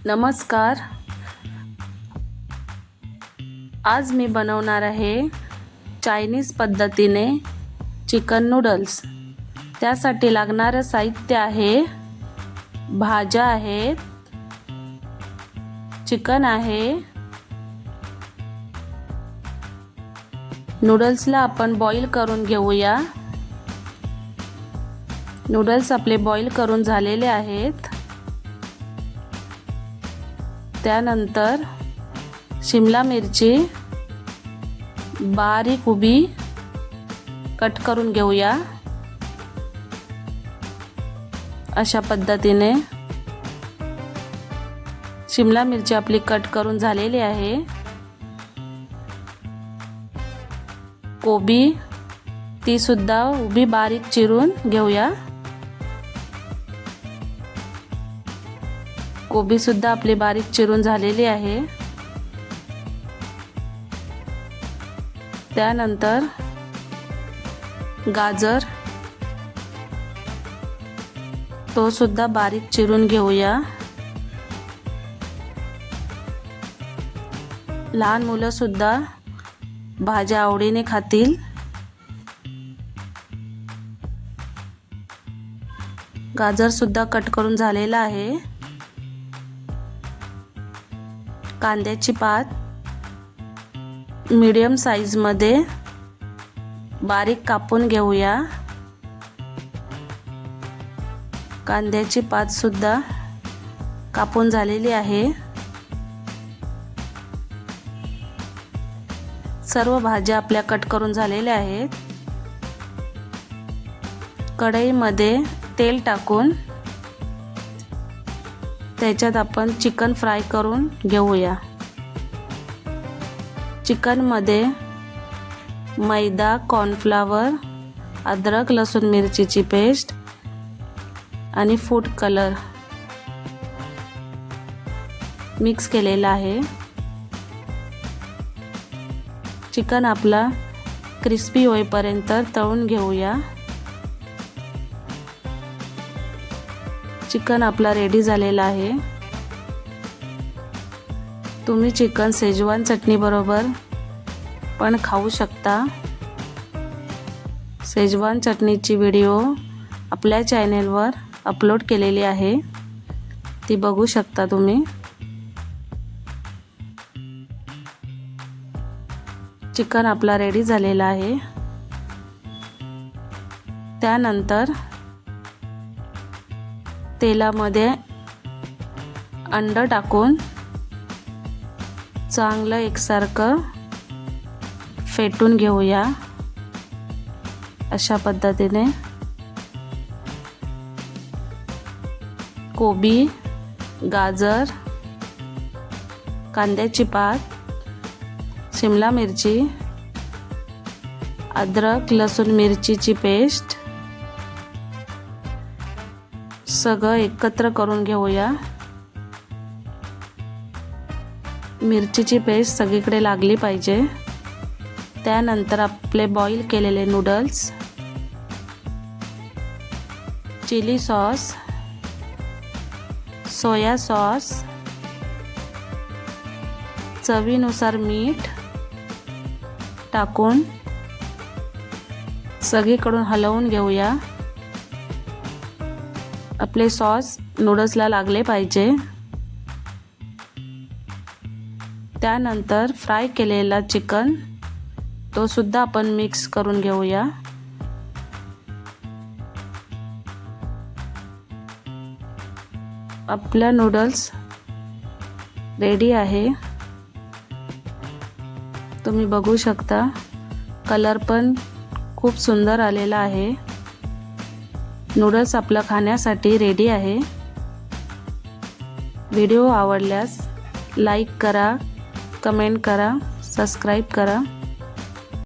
नमस्कार. आज मी बनवणार आहे चायनीज पद्धतीने चिकन नूडल्स. त्यासाठी लागणारे साहित्य आहे, भाज्या आहेत, चिकन आहे. नूडल्सला आपण बॉईल करून घेऊया. नूडल्स आपले बॉईल करून झालेले आहेत. त्यानंतर शिमला मिरची बारीक उभी कट करून घेऊया. अशा पद्धतीने शिमला मिरची आपली कट करून झालेली आहे. कोबी ती सुद्धा उभी बारीक चिरून घेऊया. कोबी सुद्धा आपली बारीक चिरून झालेली आहे. त्यानंतर गाजर तो सुद्धा बारीक चिरून घेऊया. लहान मुलं सुद्धा भाज्या आवडीने खातील. गाजर सुद्धा कट करून झालेला आहे. कांद्याची पात मीडियम साइज मध्ये बारीक कापून घेऊया. कांद्याची पात सुद्धा कापून झालेली आहे. सर्व भाज्या आपल्या कट करून झालेल्या आहेत. कढईमध्ये तेल टाकून त्याच्यात आपण चिकन फ्राय करून घेऊया. चिकन मध्ये मैदा, कॉर्नफ्लॉवर, अद्रक लसूण मिरचीची पेस्ट आणि फूड कलर मिक्स केलेला आहे. चिकन आपला क्रिस्पी होईपर्यंत तळून घेऊया. चिकन आपला रेडी झालेला आहे. तुम्ही चिकन शेजवान चटणी बरोबर पण खाऊ शकता. शेजवान चटणीची व्हिडिओ आपल्या चॅनेलवर अपलोड केलेली आहे, ती बघू शकता तुम्ही. चिकन आपला रेडी झालेला आहे. त्यानंतर तेलामध्ये अंड टाकून चांगलं एकसारखं फेटून घेऊया. अशा पद्धतीने कोबी, गाजर, कांद्याची पात, शिमला मिरची, अद्रक लसूण मिरचीची पेस्ट सगळं एकत्र करून घेऊया. मिरचीची पेस्ट सगळीकडे लागली पाहिजे. त्यानंतर आपले बॉईल केलेले noodles, chilli sauce, soya sauce, चवीनुसार मीठ टाकून सगळीकडून हलवून घेऊया. आपले सॉस नूडल्सला लागले पाहिजे. त्यानंतर फ्राय केलेला चिकन तो सुद्धा आपण मिक्स करून घेऊया. आपला नूडल्स रेडी आहे. तुम्ही बघू शकता, कलर पण खूप सुंदर आलेला आहे. नूडल्स आपला खाण्यासाठी रेडी आहे. व्हिडिओ आवडल्यास लाईक करा, कमेंट करा, सबस्क्राईब करा.